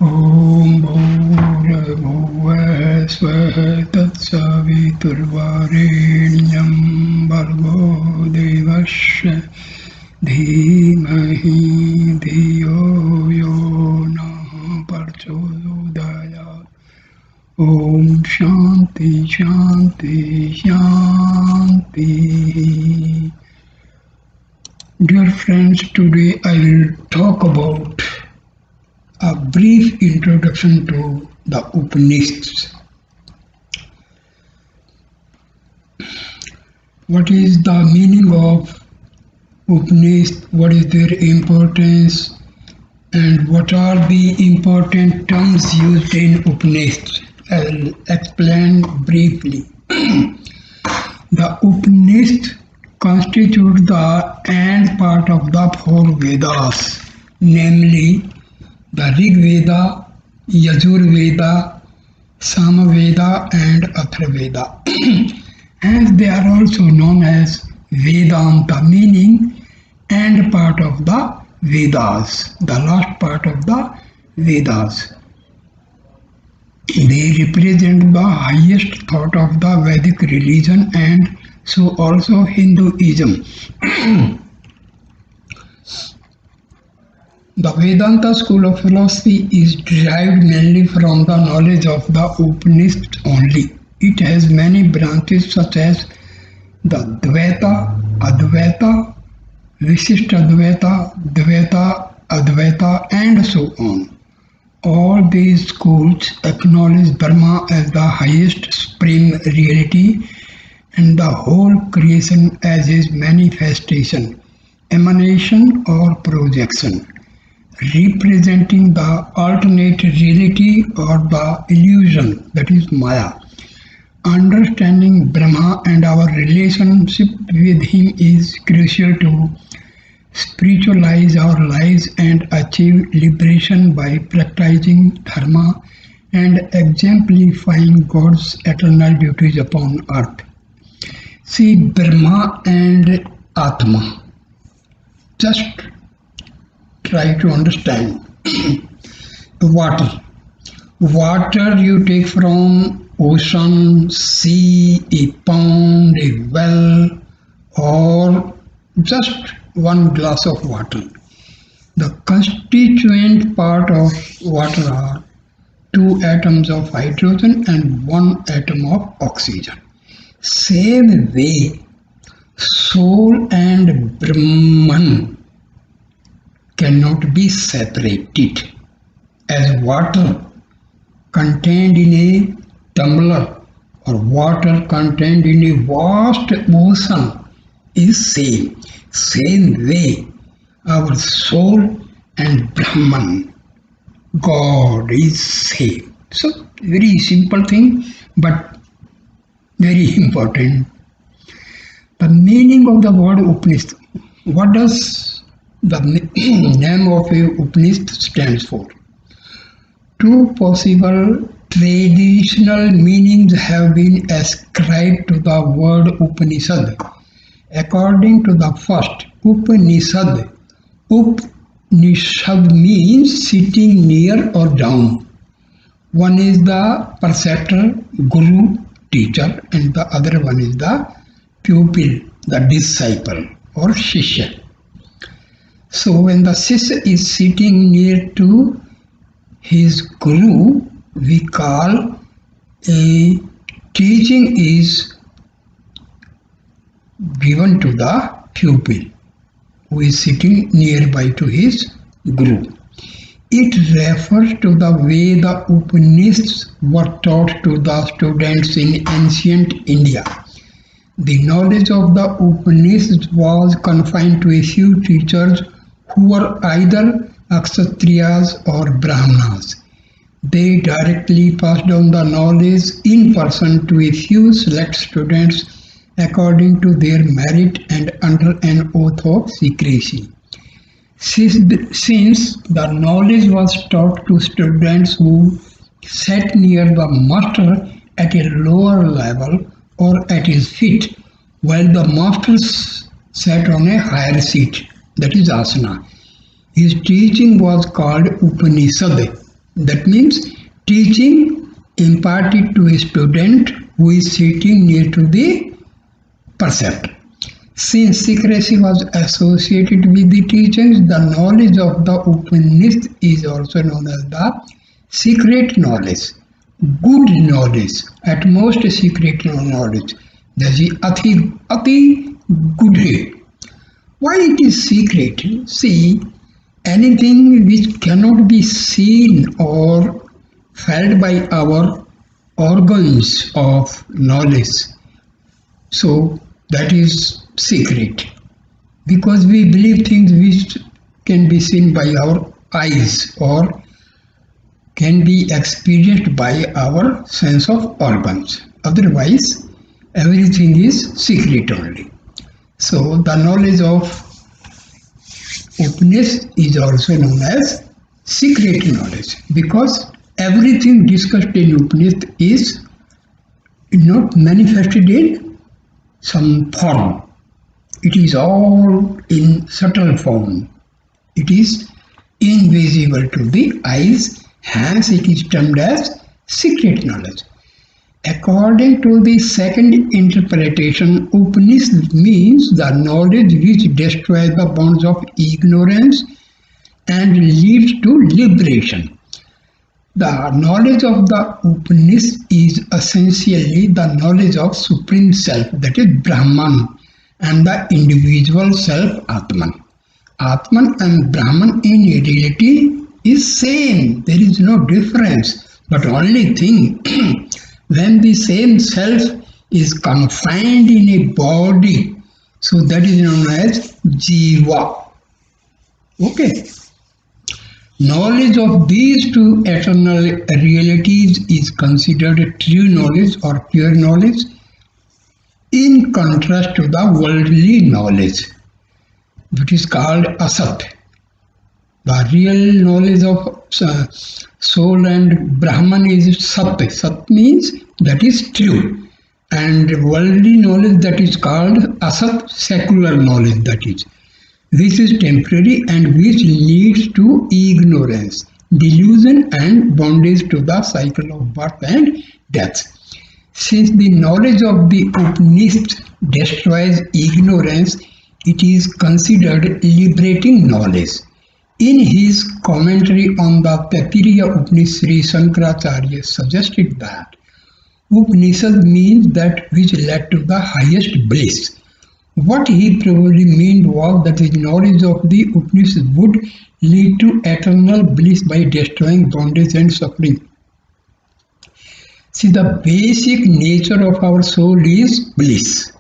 ॐ भूर्भुवः स्वः तत्सवितुर्वरेण्यं भर्गो देवस्य धीमहि धियो यो नः प्रचोदयात्। ॐ शान्ति शान्ति शान्ति. Dear friends, today I will talk about a brief introduction to the Upanishads. What is the meaning of Upanishad? What is their importance? And what are the important terms used in Upanishad? I will explain briefly. The Upanishad constitute the end part of the four Vedas, namely the Rig Veda, Yajur Veda, Sama Veda and Atharvaveda. Hence they are also known as Vedanta, meaning end part of the Vedas, the last part of the Vedas. They represent the highest thought of the Vedic religion and so also Hinduism. The Vedanta school of philosophy is derived mainly from the knowledge of the Upanishads only. It has many branches such as the Dvaita, Advaita, Vishishtadvaita, Dvaita, Advaita and so on. All these schools acknowledge Brahma as the highest supreme reality and the whole creation as his manifestation, emanation or projection, representing the alternate reality or the illusion, that is Maya. Understanding Brahma and our relationship with him is crucial to spiritualize our lives and achieve liberation by practicing dharma and exemplifying God's eternal duties upon earth. See, Brahma and Atma. Just try to understand. Water. Water you take from ocean, sea, a pond, a well, or just one glass of water. The constituent part of water are 2 atoms of hydrogen and 1 atom of oxygen. Same way, soul and Brahman cannot be separated, as water contained in a tumbler or water contained in a vast ocean is same. Same way, our soul and Brahman, God is same. So, very simple thing, but very important. The meaning of the word Upanishad. What does the name of a Upanishad stands for? 2 possible traditional meanings have been ascribed to the word Upanishad. According to the first, Upanishad means sitting near or down. One is the preceptor, guru, teacher, and the other one is the pupil, the disciple or shishya. So when the shishya is sitting near to his guru, we call a teaching is given to the pupil who is sitting nearby to his guru. It refers to the way the Upanishads were taught to the students in ancient India. The knowledge of the Upanishads was confined to a few teachers who were either Kshatriyas or Brahmanas. They directly passed on the knowledge in person to a few select students according to their merit and under an oath of secrecy. Since the knowledge was taught to students who sat near the master at a lower level or at his feet, while the master sat on a higher seat, that is asana. His teaching was called Upanishad. That means teaching imparted to a student who is sitting near to the percept. Since secrecy was associated with the teachings, the knowledge of the Upanishad is also known as the secret knowledge, good knowledge, at most secret knowledge. That is ati good. Why it is secret? See, anything which cannot be seen or felt by our organs of knowledge, so that is secret, because we believe things which can be seen by our eyes or can be experienced by our sense of organs. Otherwise, everything is secret only. So the knowledge of Upanishad is also known as secret knowledge, because everything discussed in Upanishad is not manifested in some form. It is all in subtle form. It is invisible to the eyes, hence it is termed as secret knowledge. According to the second interpretation, Upanishad means the knowledge which destroys the bonds of ignorance and leads to liberation. The knowledge of the Upanishad is essentially the knowledge of Supreme Self, that is Brahman, and the individual self, Atman. Atman and Brahman in reality is same. There is no difference. But only thing, when the same self is confined in a body, so that is known as Jiva. Okay. Knowledge of these two eternal realities is considered true knowledge or pure knowledge, in contrast to the worldly knowledge, which is called asat. The real knowledge of soul and Brahman is sat. Sat means that is true. And worldly knowledge, that is called asat, secular knowledge, that is, which is temporary and which leads to ignorance, delusion and bondage to the cycle of birth and death. Since the knowledge of the Upanishad destroys ignorance, it is considered liberating knowledge. In his commentary on the Taittiriya Upanishad, Sri Shankaracharya suggested that Upanishad means that which led to the highest bliss. What he probably meant was that the knowledge of the Upanishad would lead to eternal bliss by destroying bondage and suffering. See, the basic nature of our soul is bliss.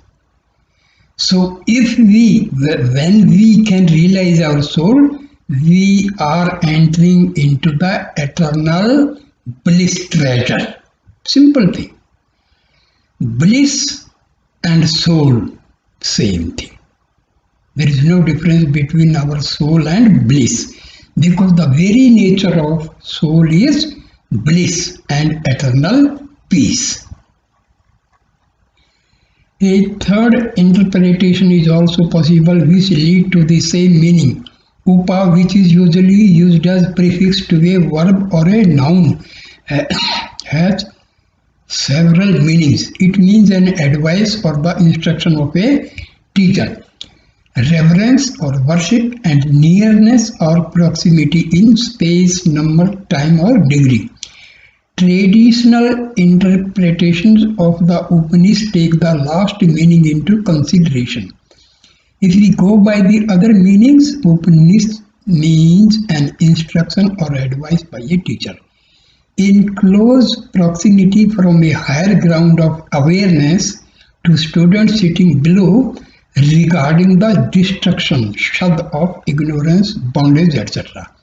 So when we can realize our soul, we are entering into the eternal bliss treasure. Simple thing. Bliss and soul, same thing. There is no difference between our soul and bliss, because the very nature of soul is bliss and eternal peace. A third interpretation is also possible, which lead to the same meaning. Upa, which is usually used as prefix to a verb or a noun, has several meanings. It means an advice or the instruction of a teacher, reverence or worship, and nearness or proximity in space, number, time, or degree. Traditional interpretations of the Upanishads take the last meaning into consideration. If we go by the other meanings, Upanishad means an instruction or advice by a teacher, in close proximity from a higher ground of awareness to students sitting below, regarding the destruction, shad, of ignorance, bondage, etc.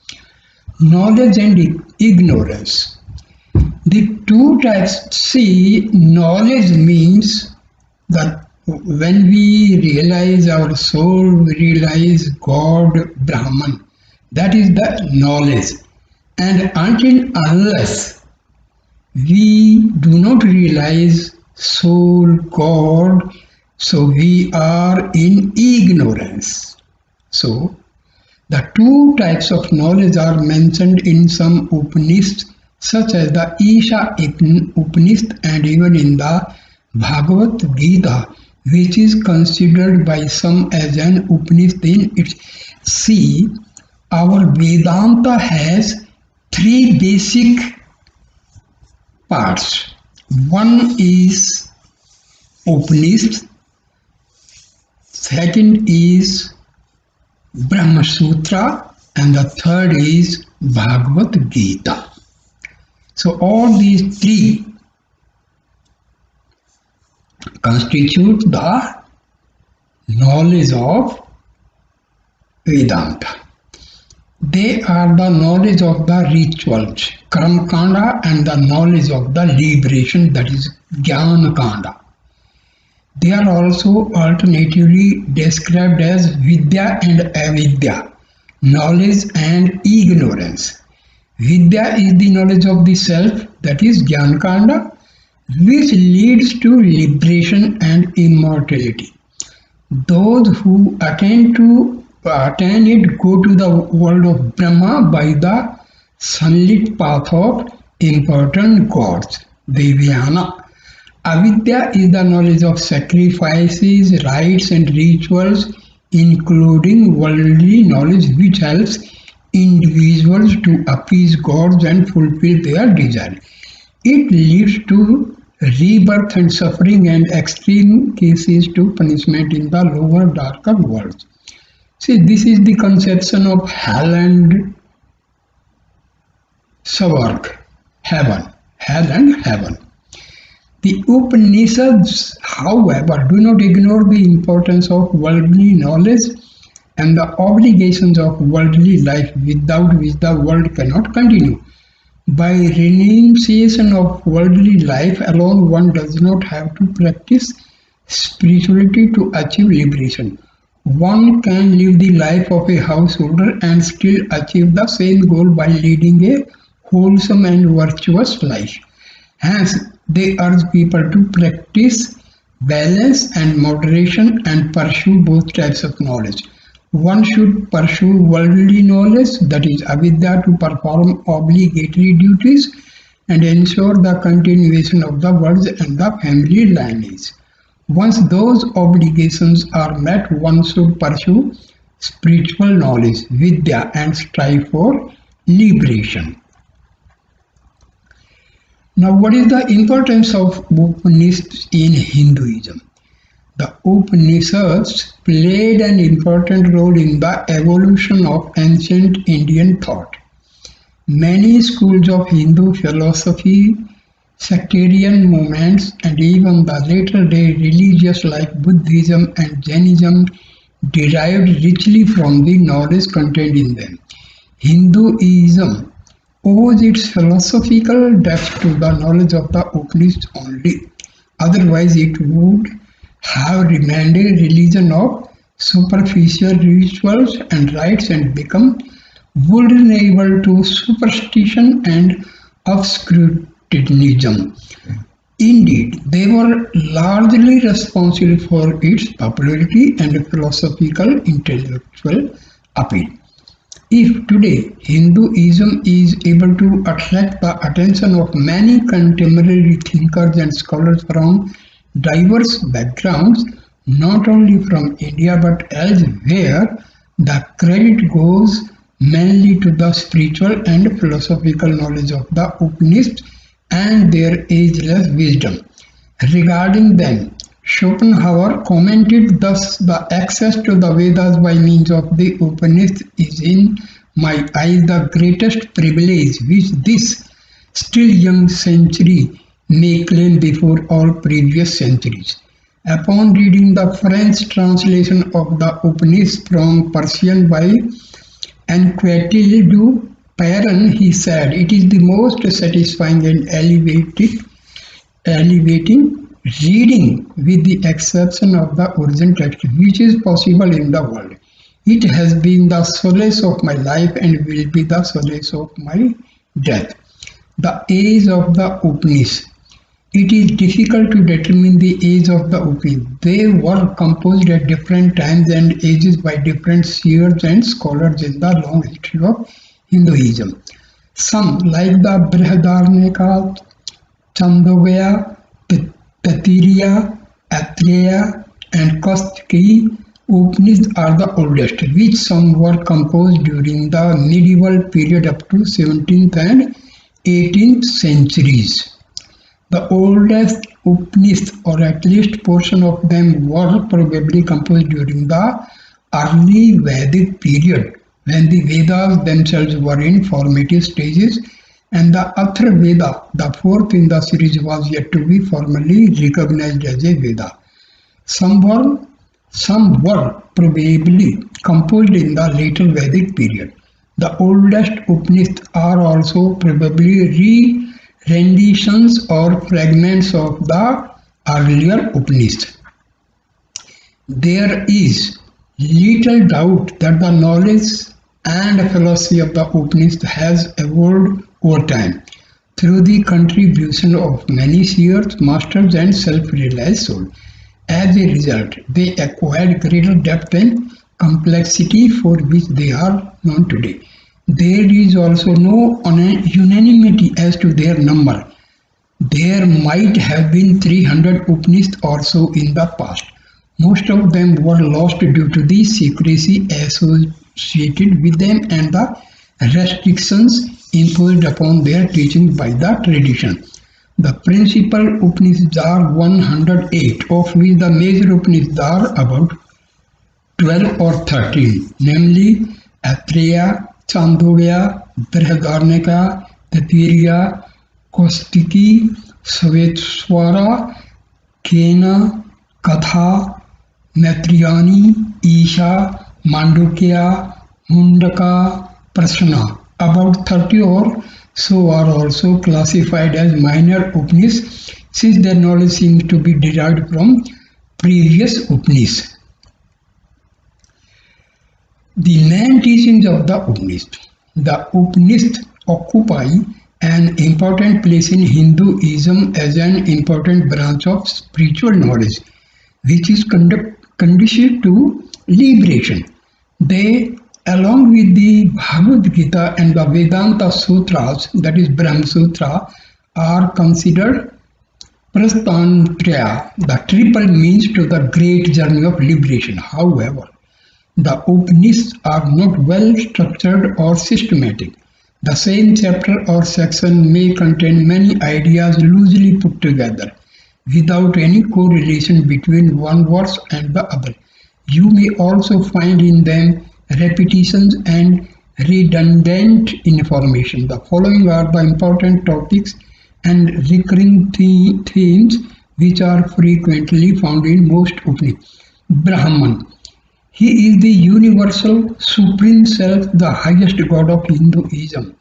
Knowledge and ignorance. The two types. See, knowledge means that when we realize our soul, we realize God, Brahman. That is the knowledge. And unless we do not realize soul, God, so we are in ignorance. So The two types of knowledge are mentioned in some Upanishads, such as the Isha Upanishad and even in the Bhagavad Gita, which is considered by some as an Upanishad in its. See, our Vedanta has three basic parts. One is Upanishad, second is Brahma Sutra, and the third is Bhagavad Gita. So all these three constitute the knowledge of Vedanta. They are the knowledge of the rituals, Karma Kanda, and the knowledge of the liberation, that is Jnana Kanda. They are also alternatively described as Vidya and Avidya, knowledge and ignorance. Vidya is the knowledge of the self, that is Jnana Kanda, which leads to liberation and immortality. Those who attain it go to the world of Brahma by the sunlit path of important gods, Devyana. Avidya is the knowledge of sacrifices, rites and rituals, including worldly knowledge which helps individuals to appease gods and fulfill their desire. It leads to rebirth and suffering and extreme cases to punishment in the lower darker worlds. See, this is the conception of hell and Savarg, heaven, hell and heaven. The Upanishads, however, do not ignore the importance of worldly knowledge and the obligations of worldly life without which the world cannot continue. By renunciation of worldly life alone, one does not have to practice spirituality to achieve liberation. One can live the life of a householder and still achieve the same goal by leading a wholesome and virtuous life. Hence, they urge people to practice balance and moderation and pursue both types of knowledge. One should pursue worldly knowledge, that is avidya, to perform obligatory duties and ensure the continuation of the words and the family lineage. Once those obligations are met, one should pursue spiritual knowledge, vidya, and strive for liberation. Now, what is the importance of Upanishads in Hinduism? The Upanishads played an important role in the evolution of ancient Indian thought. Many schools of Hindu philosophy, sectarian movements, and even the later day religious like Buddhism and Jainism derived richly from the knowledge contained in them. Hinduism owes its philosophical depth to the knowledge of the Upanishads only. Otherwise, it would have remained a religion of superficial rituals and rites and become vulnerable to superstition and obscurantism. Indeed, they were largely responsible for its popularity and philosophical intellectual appeal. If today Hinduism is able to attract the attention of many contemporary thinkers and scholars from diverse backgrounds, not only from India but elsewhere, the credit goes mainly to the spiritual and philosophical knowledge of the Upanishads and their ageless wisdom. Regarding them, Schopenhauer commented thus: the access to the Vedas by means of the Upanishads is in my eyes the greatest privilege which this still young century may claim before all previous centuries. Upon reading the French translation of the Upanishads from Persian by Anquetil du Perron, he said, "It is the most satisfying and elevating reading, with the exception of the original text, which is possible in the world. It has been the solace of my life and will be the solace of my death." The age of the Upanishads. It is difficult to determine the age of the Upanishads. They were composed at different times and ages by different seers and scholars in the long history of Hinduism. Some, like the Brihadaranyaka, Chandogya, Taittiriya, Aitreya, and Kaustubhi Upanishads are the oldest, which some were composed during the medieval period up to 17th and 18th centuries. The oldest Upanishads, or at least portion of them, were probably composed during the early Vedic period, when the Vedas themselves were in formative stages, and the Atharvaveda, the fourth in the series, was yet to be formally recognized as a Veda. Some were, some were probably composed in the later Vedic period. The oldest Upanishads are also probably renditions or fragments of the earlier Upanishads. There is little doubt that the knowledge and philosophy of the Upanishad has evolved over time through the contribution of many seers, masters, and self-realized souls. As a result, they acquired greater depth and complexity for which they are known today. There is also no unanimity as to their number. There might have been 300 Upanishads or so in the past. Most of them were lost due to the secrecy associated with them and the restrictions imposed upon their teaching by the tradition. The principal Upanishads are 108, of which the major Upanishads are about 12 or 13, namely Aitreya, Chandogya, Brihadaranyaka, Taittiriya, Kaustubhi, Shvetashwara, Kena, Katha, Maitrayani, Isha, Mandukya, Mundaka, Prashna. About 30 or so are also classified as minor Upanishads, since their knowledge seems to be derived from previous Upanishads. The main teachings of the Upanishad. The Upanishads occupy an important place in Hinduism as an important branch of spiritual knowledge, which is conducive to liberation. They, along with the Bhagavad Gita and the Vedanta Sutras, that is Brahma Sutra, are considered Prasthantraya, the triple means to the great journey of liberation. However, the Upanishads are not well structured or systematic. The same chapter or section may contain many ideas loosely put together, without any correlation between one verse and the other. You may also find in them repetitions and redundant information. The following are the important topics and recurring themes which are frequently found in most Upanishads. Brahman. He is the universal supreme self, the highest god of Hinduism,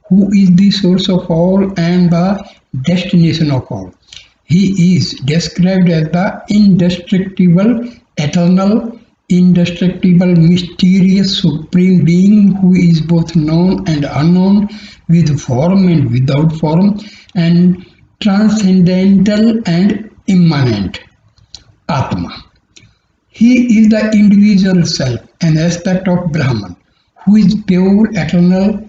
who is the source of all and the destination of all. He is described as the indestructible, eternal, indestructible, mysterious, supreme being who is both known and unknown, with form and without form, and transcendental and immanent. Atma. He is the individual self, an aspect of Brahman, who is pure, eternal,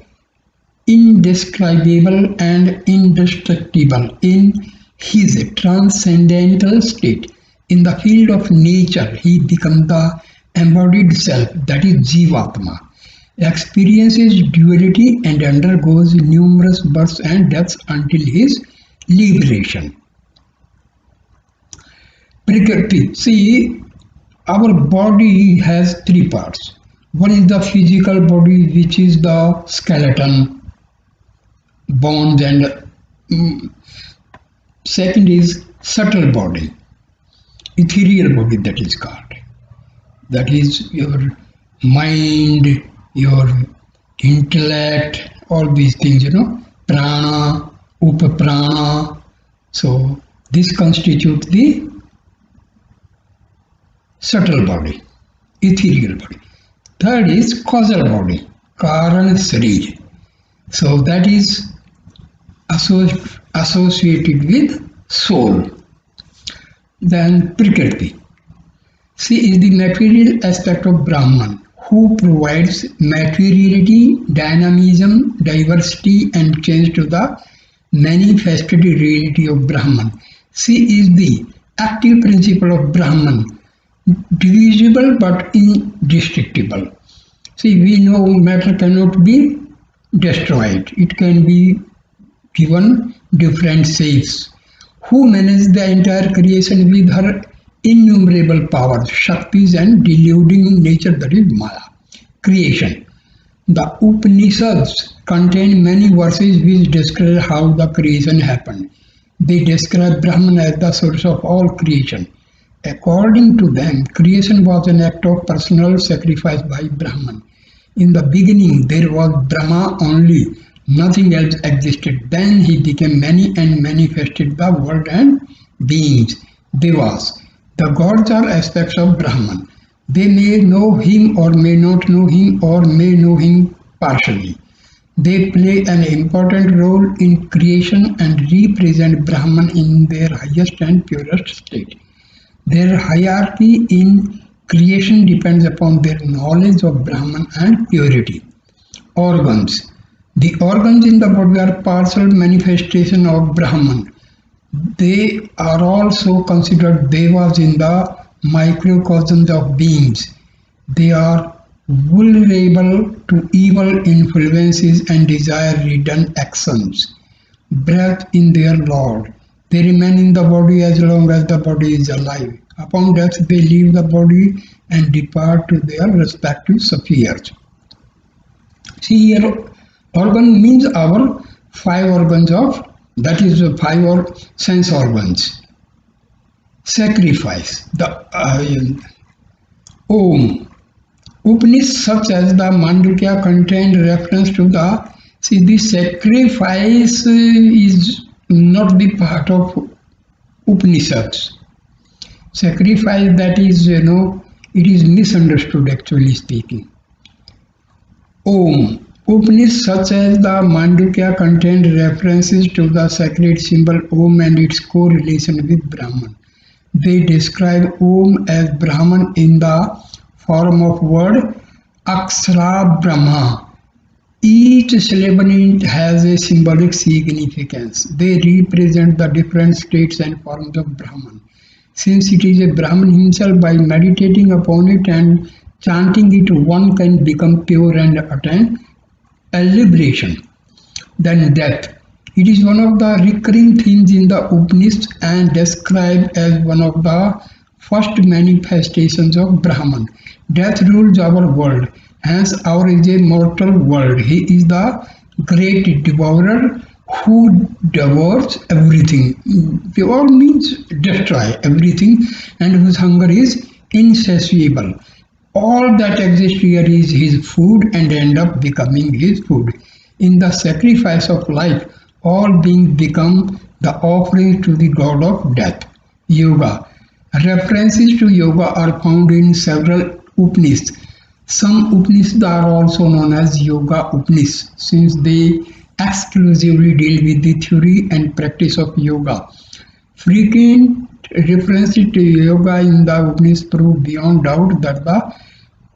indescribable, and indestructible in his transcendental state. In the field of nature, he becomes the embodied self, that is Jivatma, experiences duality and undergoes numerous births and deaths until his liberation. Prakriti. See, our body has three parts. One is the physical body, which is the skeleton, bones, and second is subtle body, ethereal body, that is called. That is your mind, your intellect, all these things, prana, upaprana. So this constitutes the subtle body, ethereal body. Third is causal body, Karan Sarir. So that is associated with soul. Then Prakriti. She is the material aspect of Brahman, who provides materiality, dynamism, diversity, and change to the manifested reality of Brahman. She is the active principle of Brahman, divisible but indestructible. See, we know matter cannot be destroyed, it can be given different shapes. Who manages the entire creation with her innumerable powers, Shaktis, and deluding nature, that is Maya. Creation. The Upanishads contain many verses which describe how the creation happened. They describe Brahman as the source of all creation. According to them, creation was an act of personal sacrifice by Brahman. In the beginning, there was Brahma only, nothing else existed. Then he became many and manifested the world and beings, devas. The gods are aspects of Brahman. They may know him or may not know him or may know him partially. They play an important role in creation and represent Brahman in their highest and purest state. Their hierarchy in creation depends upon their knowledge of Brahman and purity. Organs. The organs in the body are partial manifestation of Brahman. They are also considered devas in the microcosms of beings. They are vulnerable to evil influences and desire redone actions. Breath in their Lord. They remain in the body as long as the body is alive. Upon death, they leave the body and depart to their respective spheres. See here, organ means our five organs of, that is the five or sense organs. Sacrifice. The Om. Upanishads such as the Mandukya contain reference to the, see, the sacrifice is not the part of Upanishads. Sacrifice, that is, it is misunderstood actually speaking. Om. Upanishads such as the Mandukya contain references to the sacred symbol Om and its correlation with Brahman. They describe Om as Brahman in the form of word Akshara Brahma. Each syllable in it has a symbolic significance. They represent the different states and forms of Brahman. Since it is a Brahman himself, by meditating upon it and chanting it, one can become pure and attain a liberation. Then death. It is one of the recurring themes in the Upanishads and described as one of the first manifestations of Brahman. Death rules our world, hence ours is a mortal world. He is the great devourer who devours everything. Devour means destroy everything, and whose hunger is insatiable. All that exists here is his food and end up becoming his food. In the sacrifice of life, all beings become the offering to the god of death. Yoga. References to yoga are found in several Upanishads. Some Upanishads are also known as Yoga Upanishads, since they exclusively deal with the theory and practice of yoga. Frequent references to yoga in the Upanishads prove beyond doubt that the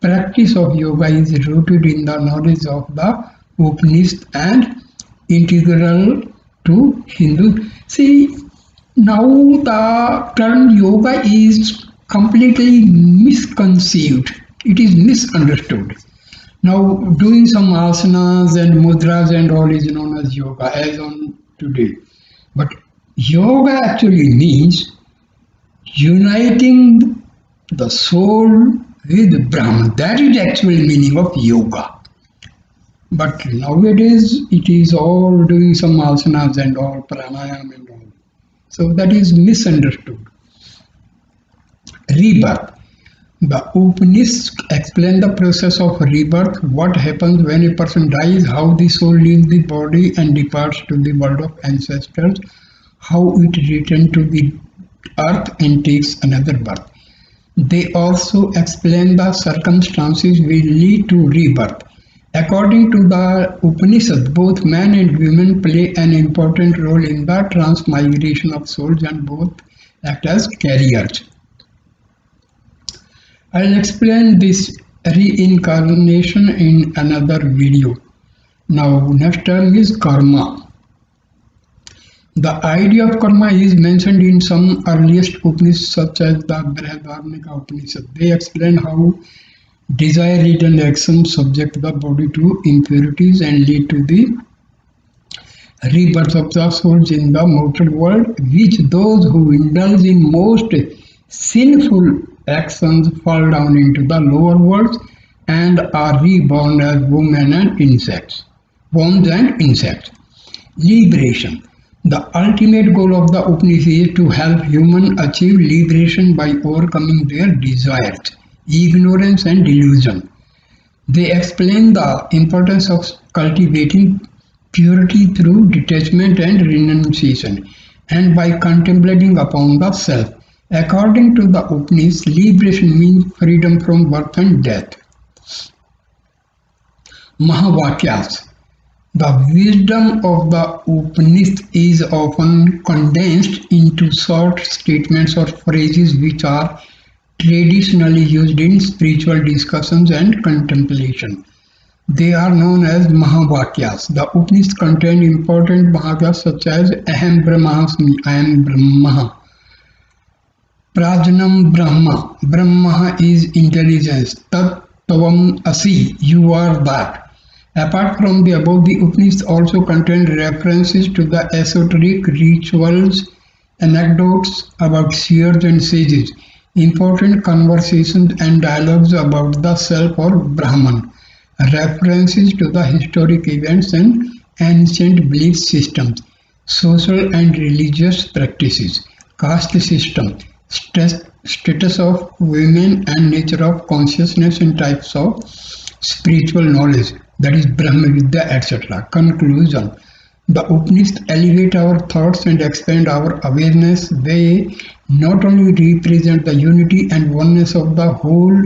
practice of yoga is rooted in the knowledge of the Upanishad and integral to Hindu. See, now the term yoga is completely misconceived. It is misunderstood. Now doing some asanas and mudras and all is known as yoga as on today. But yoga actually means uniting the soul with Brahman. That is the actual meaning of yoga. But nowadays it is all doing some asanas and all, pranayam and all. So that is misunderstood. Rebirth. The Upanishads explain the process of rebirth, what happens when a person dies, how the soul leaves the body and departs to the world of ancestors, how it returns to the earth and takes another birth. They also explain the circumstances which lead to rebirth. According to the Upanishad, both men and women play an important role in the transmigration of souls and both act as carriers. I'll explain this reincarnation in another video. Now, next term is karma. The idea of karma is mentioned in some earliest Upanishads such as the Brihadaranyaka Upanishad. They explain how desire-ridden actions subject the body to impurities and lead to the rebirth of the souls in the mortal world, which those who indulge in most sinful actions fall down into the lower worlds and are reborn as women and insects. Worms and insects. Liberation. The ultimate goal of the Upanishad is to help humans achieve liberation by overcoming their desires, ignorance and delusion. They explain the importance of cultivating purity through detachment and renunciation, and by contemplating upon the self. According to the Upanishads, liberation means freedom from birth and death. Mahavakyas. The wisdom of the Upanishad is often condensed into short statements or phrases which are traditionally used in spiritual discussions and contemplation. They are known as Mahavakyas. The Upanishads contain important Mahavakyas such as Aham Brahmasmi, I am Brahma. Prajnam Brahma, Brahma is intelligence. Tat Tavam Asi, you are that. Apart from the above, the Upanishads also contain references to the esoteric rituals, anecdotes about seers and sages, important conversations and dialogues about the self or Brahman, references to the historic events and ancient belief systems, social and religious practices, caste system, status of women and nature of consciousness and types of spiritual knowledge, that is Brahma Vidya, etc. Conclusion. The Upanishads elevate our thoughts and expand our awareness. They not only represent the unity and oneness of the whole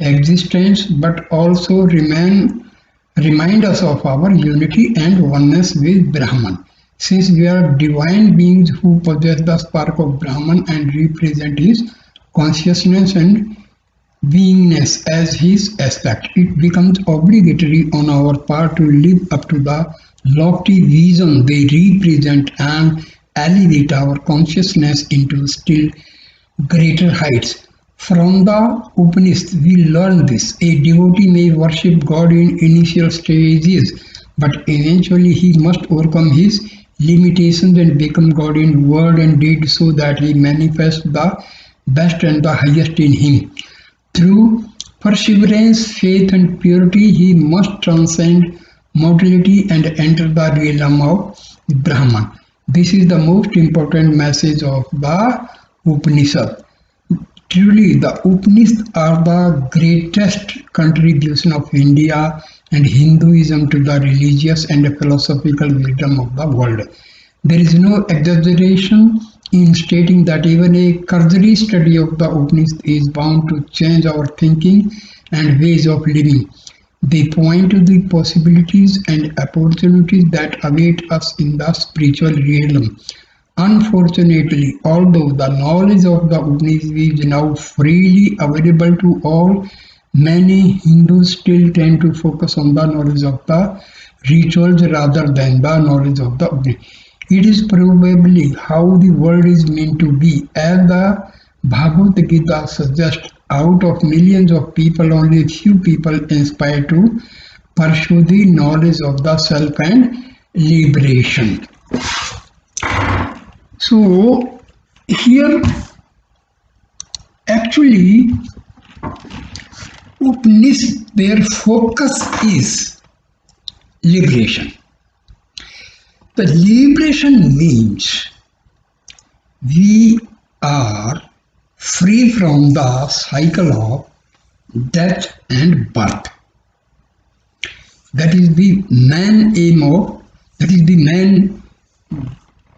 existence, but also remind us of our unity and oneness with Brahman. Since we are divine beings who possess the spark of Brahman and represent his consciousness and beingness as his aspect, it becomes obligatory on our part to live up to the lofty vision they represent and elevate our consciousness into still greater heights. From the Upanishads, we learn this. A devotee may worship God in initial stages, but eventually he must overcome his limitations and become God in word and deed so that he manifests the best and the highest in him. Through perseverance, faith and purity, he must transcend mortality and enter the realm of Brahman. This is the most important message of the Upanishad. Truly, the Upanishads are the greatest contribution of India and Hinduism to the religious and philosophical wisdom of the world. There is no exaggeration in stating that even a cursory study of the Upanishads is bound to change our thinking and ways of living. They point to the possibilities and opportunities that await us in the spiritual realm. Unfortunately, although the knowledge of the Upanishads is now freely available to all, many Hindus still tend to focus on the knowledge of the rituals rather than the knowledge of the Upanishads. It is probably how the world is meant to be, as the Bhagavad Gita suggests. Out of millions of people, only a few people inspire to pursue the knowledge of the self and liberation. So, here actually Upanishads, their focus is liberation. The liberation means we are free from the cycle of death and birth. That is the main aim of, that is the main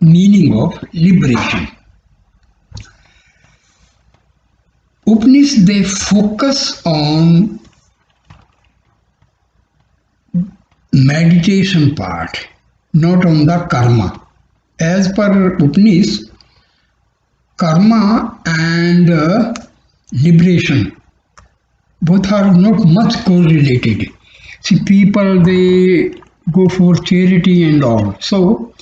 meaning of liberation. Upanishads, they focus on meditation part, not on the karma. As per Upanishad, karma and liberation both are not much correlated. See, people they go for charity and all, so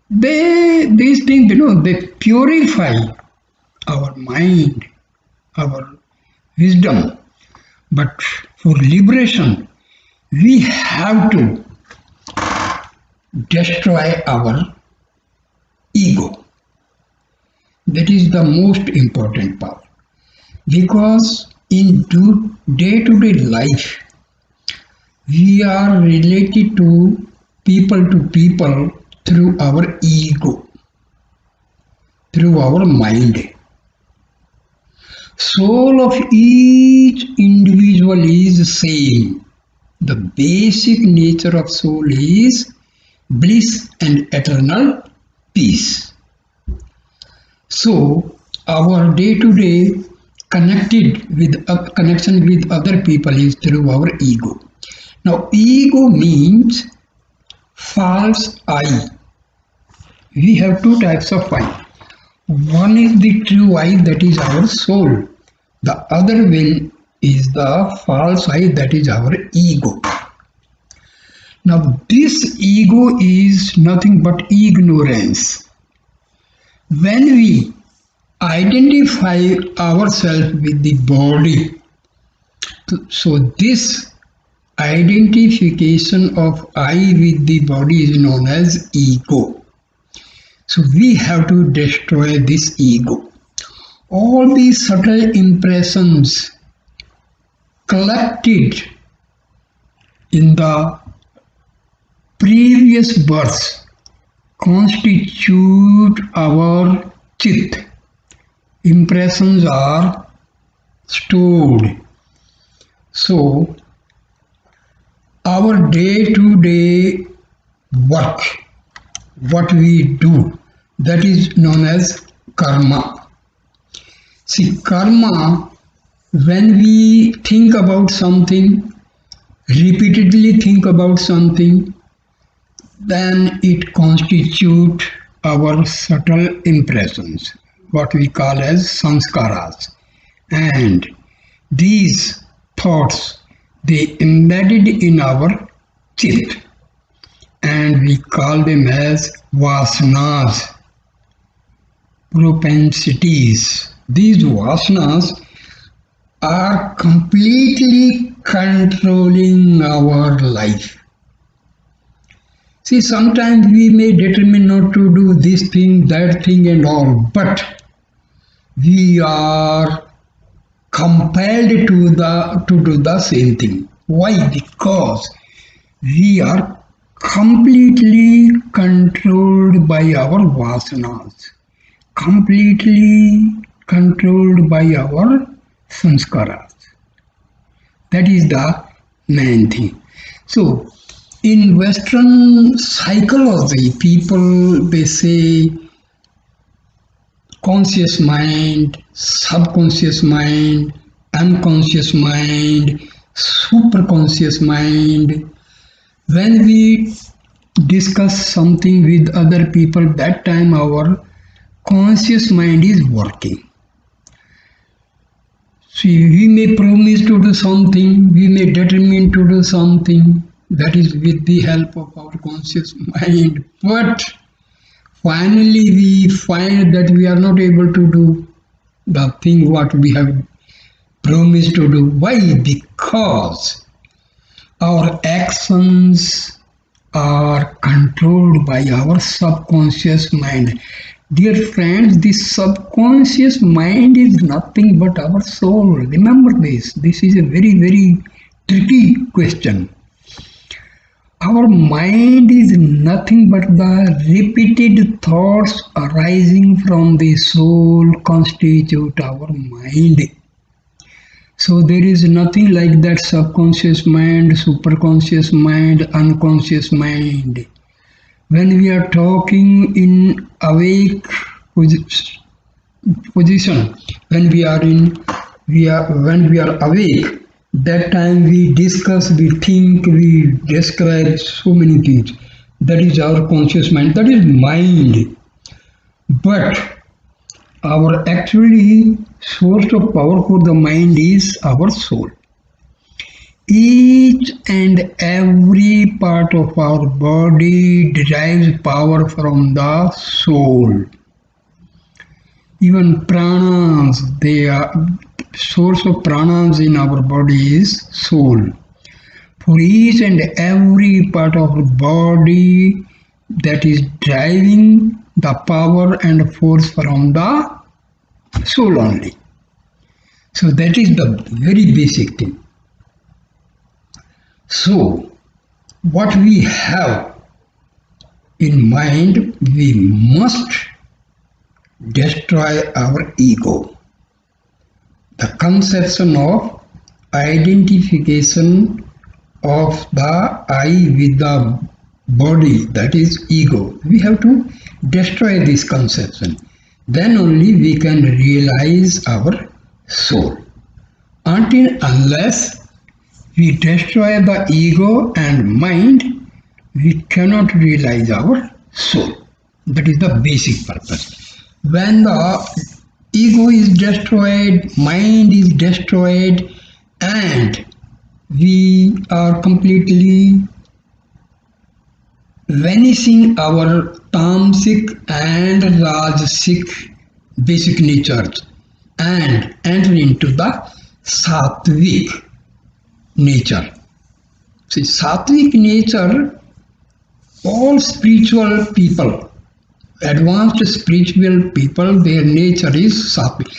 these things they purify our mind, our wisdom. But for liberation, we have to destroy our ego. That is the most important part. Because in day-to-day life, we are related to people through our ego, through our mind. Soul of each individual is same. The basic nature of soul is bliss and eternal peace. So our day-to-day connection with other people is through our ego. Now ego means false I. We have two types of I. One is the true I, that is our soul. The other one is the false I, that is our ego. Now this ego is nothing but ignorance. When we identify ourselves with the body, so this identification of I with the body is known as ego. So we have to destroy this ego. All these subtle impressions collected in the previous births constitute our chit. Impressions are stored. So our day-to-day work, what we do, that is known as karma. See, karma, when we think about something, repeatedly think about something, then it constitutes our subtle impressions, what we call as sanskaras. And these thoughts, they embedded in our chit, and we call them as vasanas, propensities. These vasanas are completely controlling our life. See, sometimes we may determine not to do this thing, that thing and all, but we are compelled to do the same thing. Why? Because we are completely controlled by our vasanas, completely controlled by our sanskaras. That is the main thing. So, in Western psychology, people they say conscious mind, subconscious mind, unconscious mind, superconscious mind. When we discuss something with other people, that time our conscious mind is working. See, we may promise to do something, we may determine to do something, that is with the help of our conscious mind, but finally we find that we are not able to do the thing what we have promised to do. Why? Because our actions are controlled by our subconscious mind. Dear friends, this subconscious mind is nothing but our soul. Remember this. This is a very, very tricky question. Our mind is nothing but the repeated thoughts arising from the soul constitute our mind. So there is nothing like that subconscious mind, superconscious mind, unconscious mind. When we are talking in awake position, when we are awake, That time we discuss, we think, we describe so many things. That is our conscious mind, that is mind. But our actually source of power for the mind is our soul. Each and every part of our body derives power from the soul. Even pranas, they are source of pranas in our body is soul. For each and every part of the body that is driving the power and force from the soul only. So that is the very basic thing. So what we have in mind, we must destroy our ego. The conception of identification of the I with the body, that is ego. We have to destroy this conception. Then only we can realize our soul. Until unless we destroy the ego and mind, we cannot realize our soul. That is the basic purpose. When the ego is destroyed, mind is destroyed, and we are completely vanishing our tamasic and rajasic basic natures and enter into the sattvic nature. See, sattvic nature, all spiritual people, advanced spiritual people, their nature is sattvic.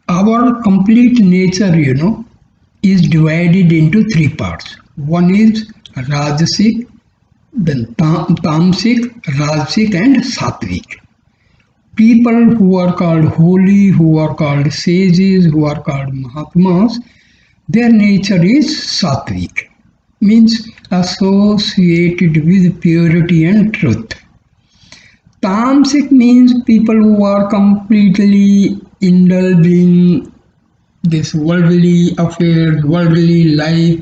Our complete nature, is divided into three parts. One is rajasic, then tamasic, rajasic, and sattvic. People who are called holy, who are called sages, who are called mahatmas, their nature is sattvic, means associated with purity and truth. Tamasic means people who are completely indulging this worldly affairs, worldly life.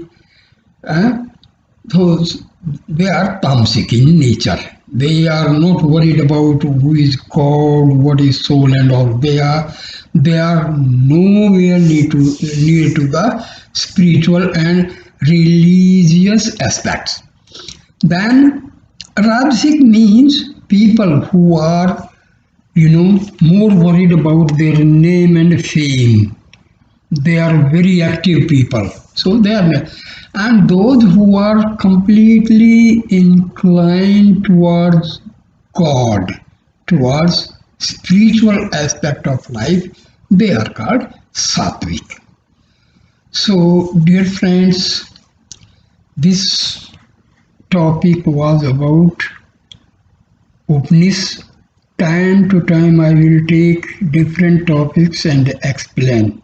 Those they are tamasic in nature. They are not worried about who is God, what is soul, and all. They are nowhere near to the spiritual and religious aspects. Then Rajasic means people who are, more worried about their name and fame. They are very active people. So they are, and those who are completely inclined towards God, towards spiritual aspect of life, they are called sattvic. So, dear friends, this topic was about Upanishads. Time to time I will take different topics and explain.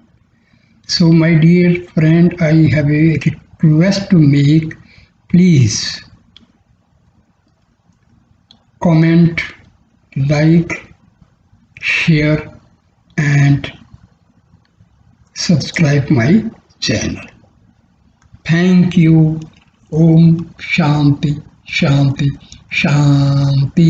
So my dear friend, I have a request to make. Please comment, like, share and subscribe my channel. Thank you. Om Shanti Shanti Shanti.